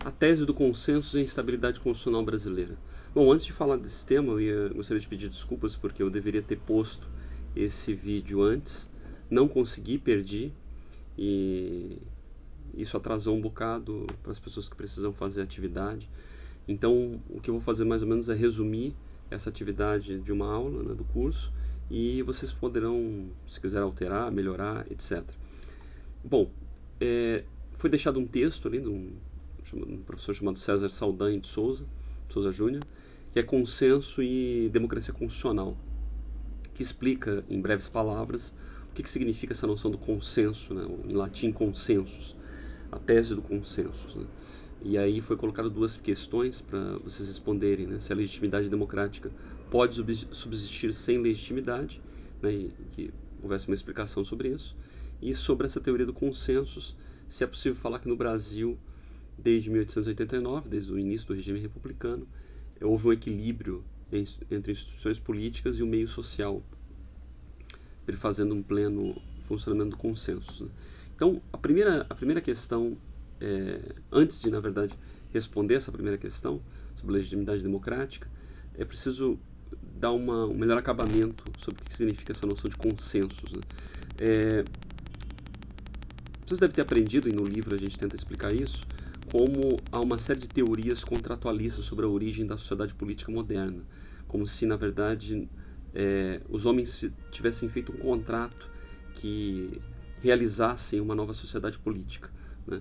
A tese do consenso e a instabilidade constitucional brasileira. Bom, antes de falar desse tema, gostaria de pedir desculpas porque eu deveria ter posto esse vídeo antes. Não consegui, perdi, e isso atrasou um bocado para as pessoas que precisam fazer a atividade. Então, o que eu vou fazer mais ou menos é resumir essa atividade de uma aula, né, do curso, e vocês poderão, se quiser alterar, melhorar, etc. Bom, foi deixado um texto ali de um professor chamado César Saldanha de Souza Júnior, que é Consenso e Democracia Constitucional, que explica, em breves palavras, o que significa essa noção do consenso, né? Em latim, consensus, a tese do consenso, né? E aí foi colocado duas questões para vocês responderem, né? Se a legitimidade democrática pode subsistir sem legitimidade, né? E que houvesse uma explicação sobre isso, e sobre essa teoria do consensus, se é possível falar que no Brasil, desde 1889, desde o início do regime republicano, houve um equilíbrio entre instituições políticas e o meio social, fazendo um pleno funcionamento do consenso, né? Então, a primeira questão, antes de, na verdade, responder essa primeira questão sobre legitimidade democrática, é preciso dar um melhor acabamento sobre o que significa essa noção de consensos, né? Vocês devem ter aprendido, e no livro a gente tenta explicar isso, como há uma série de teorias contratualistas sobre a origem da sociedade política moderna, como se, na verdade, os homens tivessem feito um contrato que realizassem uma nova sociedade política, né?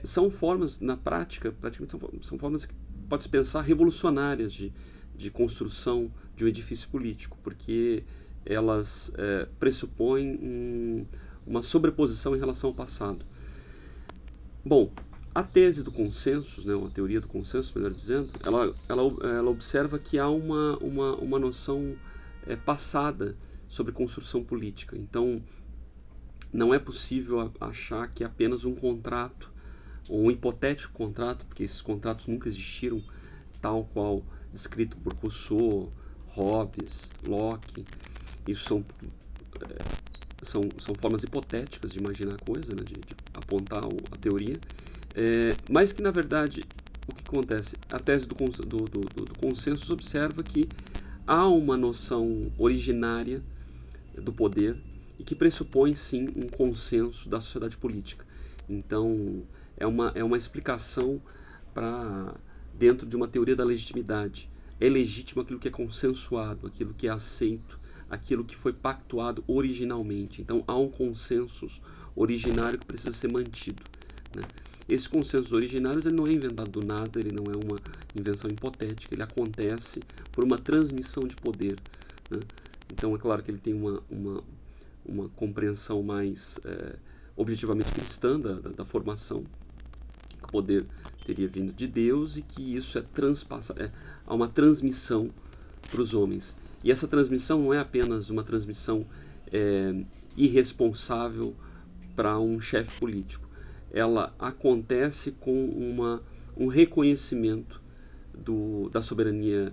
São formas, na prática, praticamente são formas que pode-se pensar revolucionárias de construção de um edifício político, porque elas pressupõem uma sobreposição em relação ao passado. Bom, a tese do consenso, né, a teoria do consenso, melhor dizendo, ela observa que há uma noção passada sobre construção política. Então, não é possível achar que é apenas um contrato, ou um hipotético contrato, porque esses contratos nunca existiram, tal qual descrito por Rousseau, Hobbes, Locke. Isso são formas hipotéticas de imaginar a coisa, né, de apontar a teoria, mas que, na verdade, o que acontece? A tese do consenso observa que há uma noção originária do poder e que pressupõe, sim, um consenso da sociedade política. Então, é uma explicação para dentro de uma teoria da legitimidade. É legítimo aquilo que é consensuado, aquilo que é aceito, aquilo que foi pactuado originalmente. Então, há um consenso originário que precisa ser mantido, né? Esse consenso originário, ele não é inventado do nada, ele não é uma invenção hipotética, ele acontece por uma transmissão de poder, né? Então, é claro que ele tem uma compreensão mais objetivamente cristã da formação, que o poder teria vindo de Deus e que isso há uma transmissão para os homens. E essa transmissão não é apenas uma transmissão irresponsável para um chefe político. Ela acontece com um reconhecimento da soberania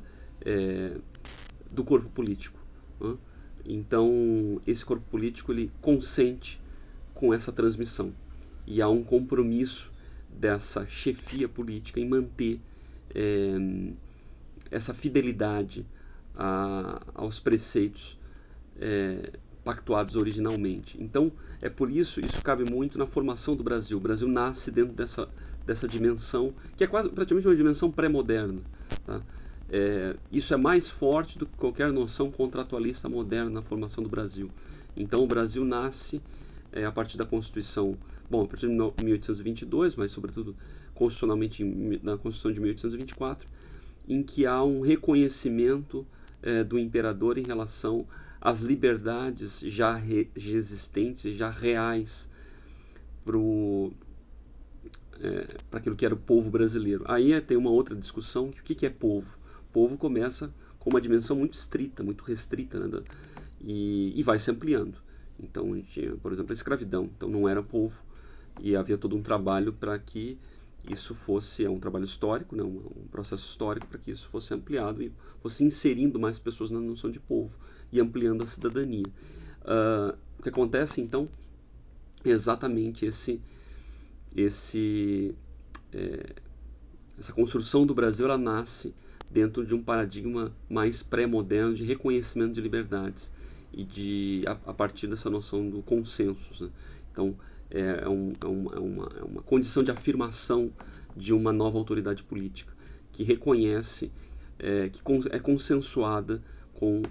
do corpo político, né? Então, esse corpo político ele consente com essa transmissão. E há um compromisso dessa chefia política em manter essa fidelidade aos preceitos pactuados originalmente. Então, é por isso cabe muito na formação do Brasil. O Brasil nasce dentro dessa dimensão, que é praticamente uma dimensão pré-moderna, tá? Isso é mais forte do que qualquer noção contratualista moderna na formação do Brasil. Então, o Brasil nasce a partir da Constituição, a partir de 1822, mas sobretudo constitucionalmente na Constituição de 1824, em que há um reconhecimento do imperador em relação às liberdades já existentes e já reais para aquilo que era o povo brasileiro. Aí tem uma outra discussão, que o que é povo? Povo começa com uma dimensão muito estrita, muito restrita, né, e vai se ampliando. Então, tinha, por exemplo, a escravidão. Então, não era povo, e havia todo um trabalho para que isso fosse um trabalho histórico, né, um processo histórico para que isso fosse ampliado e fosse inserindo mais pessoas na noção de povo e ampliando a cidadania. O que acontece, então, é exatamente essa construção do Brasil, ela nasce dentro de um paradigma mais pré-moderno de reconhecimento de liberdades e a partir dessa noção do consenso, né? Então, é uma condição de afirmação de uma nova autoridade política que reconhece, que é consensuada com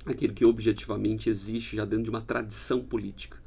aquilo que objetivamente existe já dentro de uma tradição política.